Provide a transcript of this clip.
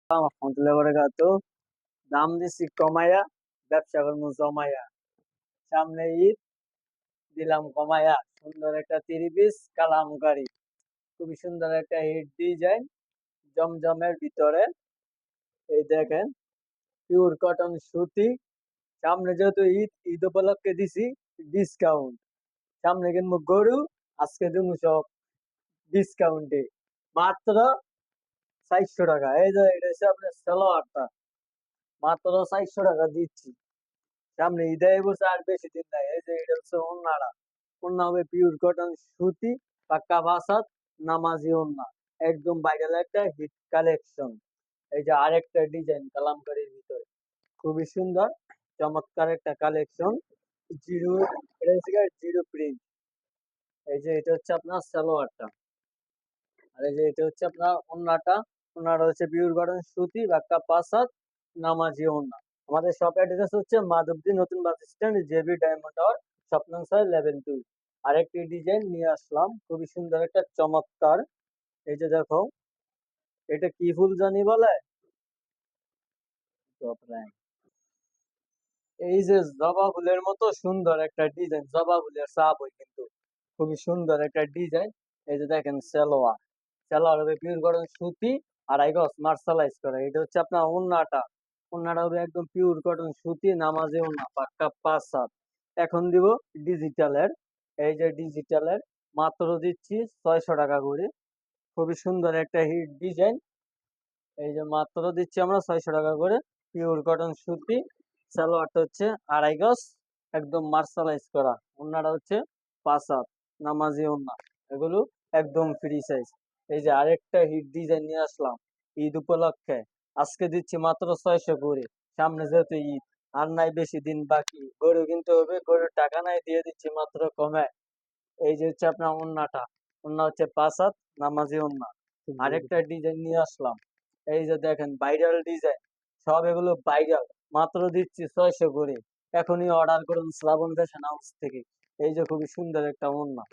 রহমতুল্লাহি ওয়া বারাকাতুহু। দাম দিছি কমাইয়া, ব্যবসা করবো জমাইয়া। সামনে ঈদ, দিলাম কমাইয়া। সুন্দর একটা 3 পিস কালামকারী, খুবই সুন্দর একটা হিট ডিজাইন, জমজমের ভিতরে। এই দেখেন, পিওর কটন সুতি। সামনে যেহেতু ঈদ, ঈদ উপলক্ষে দিছি ডিসকাউন্ট। সামনে কিনবো গরু, আজকে দিব সব ডিসকাউন্টে, মাত্র 400 টাকা। এই যে এটা হচ্ছে আপনার সালোয়ারটা, মাত্র 400 টাকা দিচ্ছি। সামনে ঈদে বসে আর বেশি দিন নাই। এই যে এটা হচ্ছে ওন্নাটা, ওন্না হবে পিওর কটন সুতি, পাক্কা বাসাত, নামাজি ওন্না। একদম ভাইরাল একটা হিট কালেকশন। এই যে আরেকটা ডিজাইন কালামকারীর ভিতরে, খুবই সুন্দর চমৎকার একটা কালেকশন। জিরো, এটা হচ্ছে জিরো প্রিন্ট। এই যে এটা হচ্ছে আপনার সালোয়ারটা, আর এই যে এটা হচ্ছে আপনার ওন্নাটা। ওন্নাটা হচ্ছে পিওর কটন সুতি, পাক্কা বাসাত, নামাজি ওন্না। আমাদের শপ অ্যাড্রেস হচ্ছে মাধবদী নতুন bus stand, JB diamond tower, স্বপ্ন স্যার লেভেল 2। আরেকটি ডিজাইন নিয়ে আসলাম, খুবই সুন্দর একটা চমৎকার। এই যে দেখো, এটা কি ফুল জানি বলে, এই যে জবা ফুলের মতো সুন্দর একটা ডিজাইন, জবা ফুলের চাপ হয় কিন্তু, খুবই সুন্দর একটা ডিজাইন। এই যে দেখেন সালোয়ার, সালোয়ার হবে পিওর কটন সুতি, আড়াই গজ মার্শালাইজ করা। এটা হচ্ছে আপনার ওন্নাটা, ওন্নাটা হবে একদম পিওর কটন সুতি, নামাজে ওন্না, পাক্কা 5 হাত। এখন দিব ডিজিটালের। এই যে ডিজিটালের, মাত্র দিচ্ছি 600 টাকা করে। খুবই সুন্দর একটা হিট ডিজাইন। এই যে মাত্র দিচ্ছি আমরা 600 টাকা করে, পিওর কটন সুতি। সালোয়ারটা হচ্ছে আড়াই গজ, একদম মার্শালাইজ করা। ওন্নাটা হচ্ছে 5 হাত, নামাজি ওন্না। এগুলো একদম ফ্রি সাইজ। এই যে আরেকটা হিট ডিজাইন নিয়ে আসলাম ঈদ উপলক্ষে, আজকে দিচ্ছি মাত্র 600 করে। সামনে যেহেতু ঈদ, আর নাই বেশি দিন বাকি, গরু কিনতে হবে, গরুর টাকা নাই, দিয়ে দিচ্ছি মাত্র কমে। এই যে হচ্ছে আপনার ওন্নাটা, ওন্না হচ্ছে 5 হাত, নামাজি ওন্না। আরেকটা ডিজাইন নিয়ে আসলাম, এই যে দেখেন ভাইরাল ডিজাইন, সব এগুলো ভাইরাল। মাত্র দিচ্ছি 600 করে। এখনই অর্ডার করুন শ্রাবণ ফ্যাশন হাউস থেকে। এই যে খুবই সুন্দর একটা ওন্না।